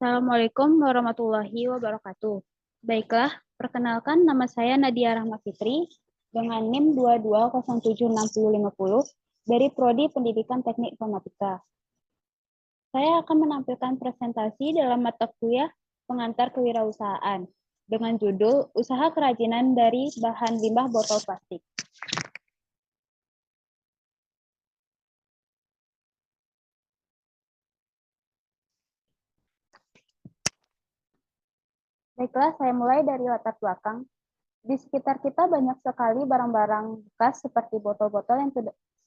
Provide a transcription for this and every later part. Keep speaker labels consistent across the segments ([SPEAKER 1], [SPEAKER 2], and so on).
[SPEAKER 1] Assalamualaikum warahmatullahi wabarakatuh. Baiklah, perkenalkan nama saya Nadia Rahma Fitri dengan NIM 22076050 dari Prodi Pendidikan Teknik Informatika. Saya akan menampilkan presentasi dalam mata kuliah Pengantar Kewirausahaan dengan judul Usaha Kerajinan dari Bahan Limbah Botol Plastik. Baiklah, saya mulai dari latar belakang. Di sekitar kita banyak sekali barang-barang bekas seperti botol-botol yang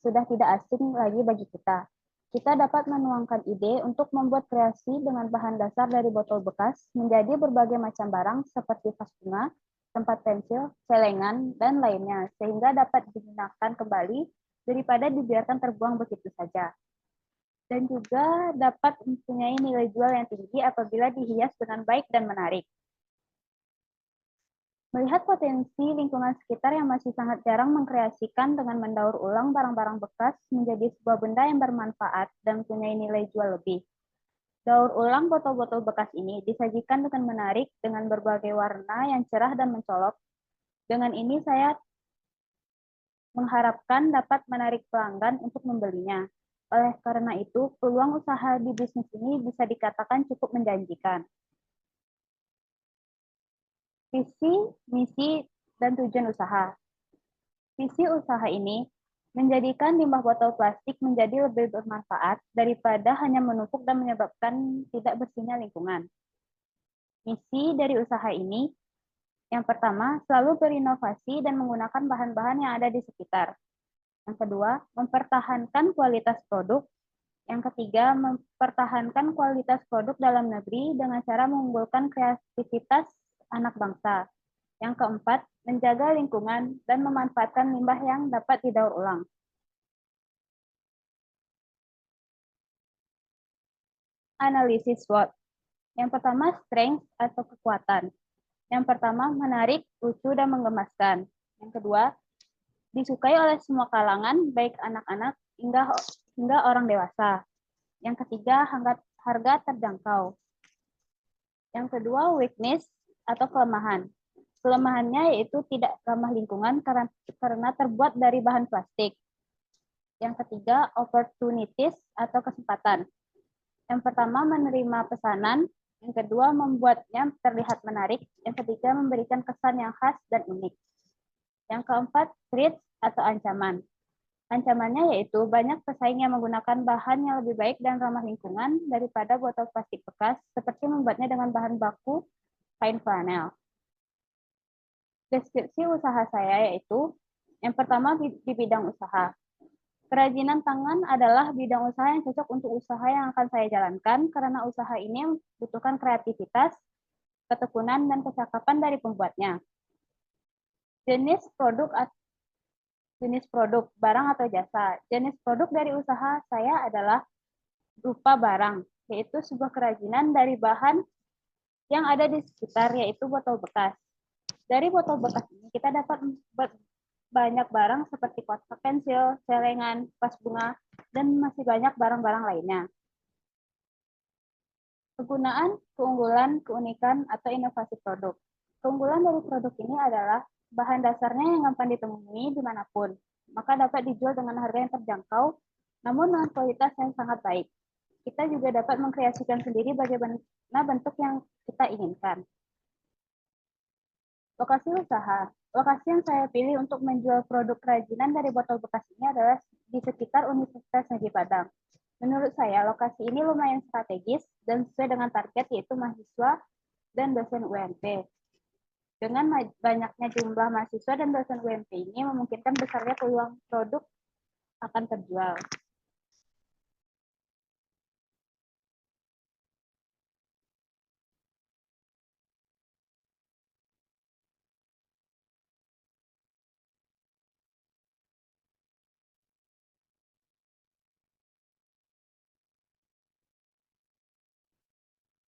[SPEAKER 1] sudah tidak asing lagi bagi kita. Kita dapat menuangkan ide untuk membuat kreasi dengan bahan dasar dari botol bekas menjadi berbagai macam barang seperti vas bunga, tempat pensil, celengan, dan lainnya, sehingga dapat digunakan kembali daripada dibiarkan terbuang begitu saja. Dan juga dapat mempunyai nilai jual yang tinggi apabila dihias dengan baik dan menarik. Melihat potensi lingkungan sekitar yang masih sangat jarang mengkreasikan dengan mendaur ulang barang-barang bekas menjadi sebuah benda yang bermanfaat dan punya nilai jual lebih. Daur ulang botol-botol bekas ini disajikan dengan menarik dengan berbagai warna yang cerah dan mencolok. Dengan ini saya mengharapkan dapat menarik pelanggan untuk membelinya. Oleh karena itu, peluang usaha di bisnis ini bisa dikatakan cukup menjanjikan. Visi, misi, dan tujuan usaha. Visi usaha ini menjadikan limbah botol plastik menjadi lebih bermanfaat daripada hanya menumpuk dan menyebabkan tidak bersihnya lingkungan. Misi dari usaha ini, yang pertama, selalu berinovasi dan menggunakan bahan-bahan yang ada di sekitar. Yang kedua, mempertahankan kualitas produk. Yang ketiga, mempertahankan kualitas produk dalam negeri dengan cara mengunggulkan kreativitas anak bangsa. Yang keempat, menjaga lingkungan dan memanfaatkan limbah yang dapat didaur ulang. Analisis SWOT. Yang pertama, strength atau kekuatan. Yang pertama, menarik, lucu, dan menggemaskan. Yang kedua, disukai oleh semua kalangan, baik anak-anak hingga orang dewasa. Yang ketiga, harga terjangkau. Yang kedua, weakness atau kelemahan. Kelemahannya yaitu tidak ramah lingkungan karena terbuat dari bahan plastik. Yang ketiga, opportunities atau kesempatan. Yang pertama, menerima pesanan. Yang kedua, membuatnya terlihat menarik. Yang ketiga, memberikan kesan yang khas dan unik. Yang keempat, threat atau ancaman. Ancamannya yaitu banyak pesaing yang menggunakan bahan yang lebih baik dan ramah lingkungan daripada botol plastik bekas, seperti membuatnya dengan bahan baku kain flanel. Deskripsi usaha saya yaitu, yang pertama di bidang usaha. Kerajinan tangan adalah bidang usaha yang cocok untuk usaha yang akan saya jalankan karena usaha ini membutuhkan kreativitas, ketekunan, dan kecakapan dari pembuatnya. Jenis produk, barang atau jasa. Jenis produk dari usaha saya adalah berupa barang, yaitu sebuah kerajinan dari bahan yang ada di sekitar, yaitu botol bekas. Dari botol bekas ini kita dapat membuat banyak barang seperti kotak pensil, celengan, vas bunga, dan masih banyak barang-barang lainnya. Kegunaan, keunggulan, keunikan, atau inovasi produk. Keunggulan dari produk ini adalah bahan dasarnya yang gampang ditemui dimanapun, maka dapat dijual dengan harga yang terjangkau, namun dengan kualitas yang sangat baik. Kita juga dapat mengkreasikan sendiri bagaimana bentuk yang kita inginkan. Lokasi usaha. Lokasi yang saya pilih untuk menjual produk kerajinan dari botol bekas ini adalah di sekitar Universitas Negeri Padang. Menurut saya, lokasi ini lumayan strategis dan sesuai dengan target, yaitu mahasiswa dan dosen UMP. Dengan banyaknya jumlah mahasiswa dan dosen UMP ini memungkinkan besarnya peluang produk akan terjual.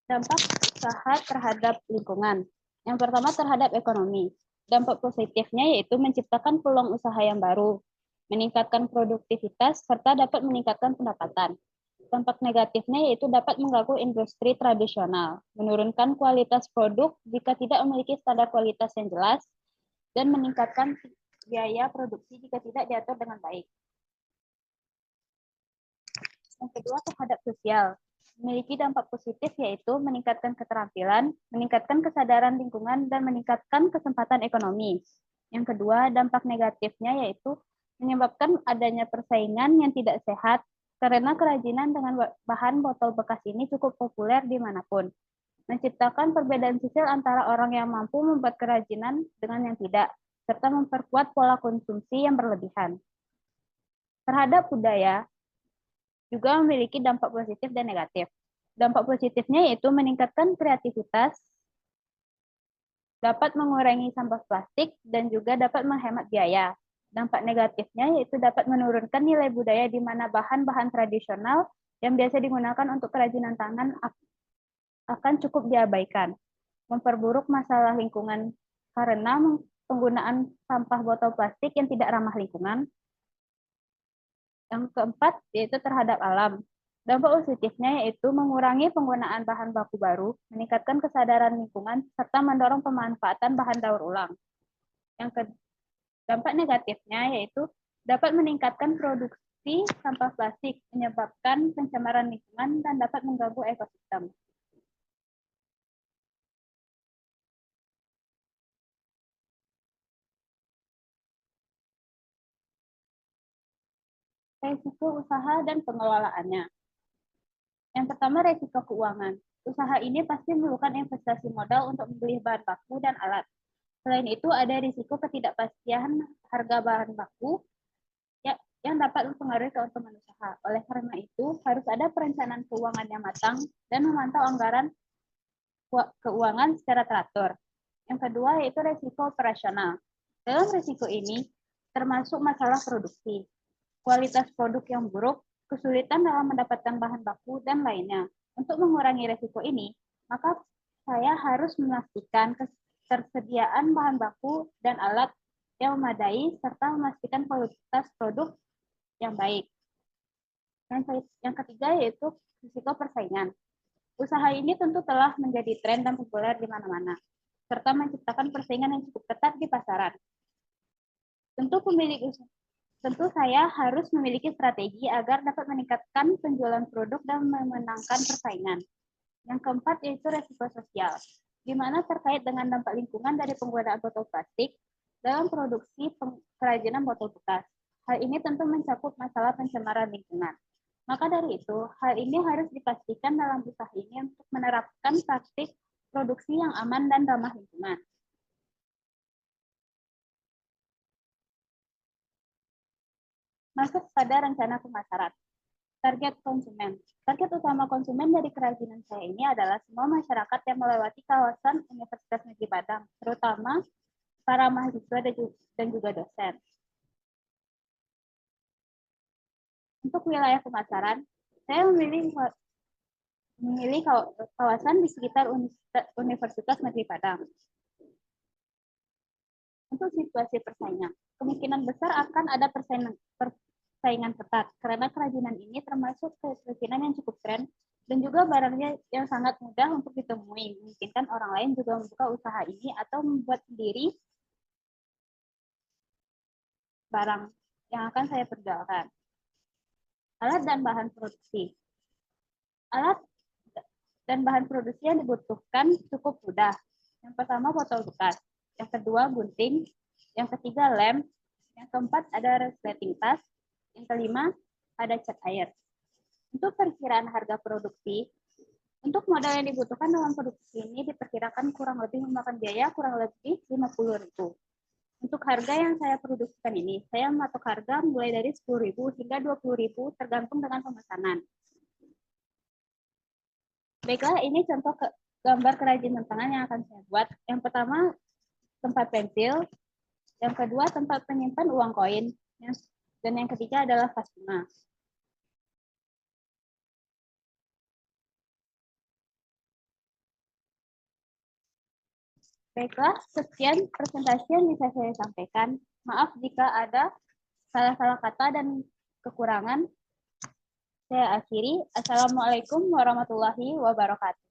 [SPEAKER 1] Dampak usaha terhadap lingkungan. Yang pertama, terhadap ekonomi. Dampak positifnya yaitu menciptakan peluang usaha yang baru, meningkatkan produktivitas, serta dapat meningkatkan pendapatan. Dampak negatifnya yaitu dapat mengganggu industri tradisional, menurunkan kualitas produk jika tidak memiliki standar kualitas yang jelas, dan meningkatkan biaya produksi jika tidak diatur dengan baik. Yang kedua, terhadap sosial. Memiliki dampak positif yaitu meningkatkan keterampilan, meningkatkan kesadaran lingkungan, dan meningkatkan kesempatan ekonomi. Yang kedua, dampak negatifnya yaitu menyebabkan adanya persaingan yang tidak sehat karena kerajinan dengan bahan botol bekas ini cukup populer dimanapun. Menciptakan perbedaan sosial antara orang yang mampu membuat kerajinan dengan yang tidak, serta memperkuat pola konsumsi yang berlebihan. Terhadap budaya, juga memiliki dampak positif dan negatif. Dampak positifnya yaitu meningkatkan kreativitas, dapat mengurangi sampah plastik, dan juga dapat menghemat biaya. Dampak negatifnya yaitu dapat menurunkan nilai budaya di mana bahan-bahan tradisional yang biasa digunakan untuk kerajinan tangan akan cukup diabaikan. Memperburuk masalah lingkungan karena penggunaan sampah botol plastik yang tidak ramah lingkungan. Yang keempat, yaitu terhadap alam. Dampak positifnya yaitu mengurangi penggunaan bahan baku baru, meningkatkan kesadaran lingkungan, serta mendorong pemanfaatan bahan daur ulang. Yang dampak negatifnya yaitu dapat meningkatkan produksi sampah plastik, menyebabkan pencemaran lingkungan, dan dapat mengganggu ekosistem. Risiko usaha dan pengelolaannya. Yang pertama, risiko keuangan. Usaha ini pasti memerlukan investasi modal untuk membeli bahan baku dan alat. Selain itu, ada risiko ketidakpastian harga bahan baku yang dapat mempengaruhi keuntungan usaha. Oleh karena itu, harus ada perencanaan keuangan yang matang dan memantau anggaran keuangan secara teratur. Yang kedua, yaitu risiko operasional. Dalam risiko ini, termasuk masalah produksi, kualitas produk yang buruk, kesulitan dalam mendapatkan bahan baku, dan lainnya. Untuk mengurangi risiko ini, maka saya harus memastikan ketersediaan bahan baku dan alat yang memadai, serta memastikan kualitas produk yang baik. Yang ketiga yaitu risiko persaingan. Usaha ini tentu telah menjadi tren dan populer di mana-mana, serta menciptakan persaingan yang cukup ketat di pasaran. Tentu saya harus memiliki strategi agar dapat meningkatkan penjualan produk dan memenangkan persaingan. Yang keempat yaitu resiko sosial, di mana terkait dengan dampak lingkungan dari penggunaan botol plastik dalam produksi kerajinan botol bekas. Hal ini tentu mencakup masalah pencemaran lingkungan. Maka dari itu, hal ini harus dipastikan dalam usaha ini untuk menerapkan praktik produksi yang aman dan ramah lingkungan. Masuk pada rencana pemasaran. Target konsumen. Target utama konsumen dari kerajinan saya ini adalah semua masyarakat yang melewati kawasan Universitas Negeri Padang, terutama para mahasiswa dan juga dosen. Untuk wilayah pemasaran, saya memilih kawasan di sekitar Universitas Negeri Padang. Untuk situasi persaingan, kemungkinan besar akan ada persaingan ketat karena kerajinan ini termasuk kerajinan yang cukup tren dan juga barangnya yang sangat mudah untuk ditemui. Memungkinkan orang lain juga membuka usaha ini atau membuat sendiri barang yang akan saya perjualkan. Alat dan bahan produksi. Alat dan bahan produksi yang dibutuhkan cukup mudah. Yang pertama botol bekas, yang kedua gunting, yang ketiga lem, yang keempat ada resleting tas, yang kelima ada cat air. Untuk perkiraan harga produksi, untuk modal yang dibutuhkan dalam produksi ini diperkirakan kurang lebih memakan biaya kurang lebih 50.000. Untuk harga yang saya produksikan ini, saya mematok harga mulai dari 10.000 hingga 20.000 tergantung dengan pemesanan. Baiklah, ini contoh gambar kerajinan tangan yang akan saya buat. Yang pertama, tempat pensil. Yang kedua, tempat penyimpan uang koin. Dan yang ketiga adalah vas bunga. Baiklah, sekian presentasi yang bisa saya sampaikan. Maaf jika ada salah-salah kata dan kekurangan. Saya akhiri. Assalamualaikum warahmatullahi wabarakatuh.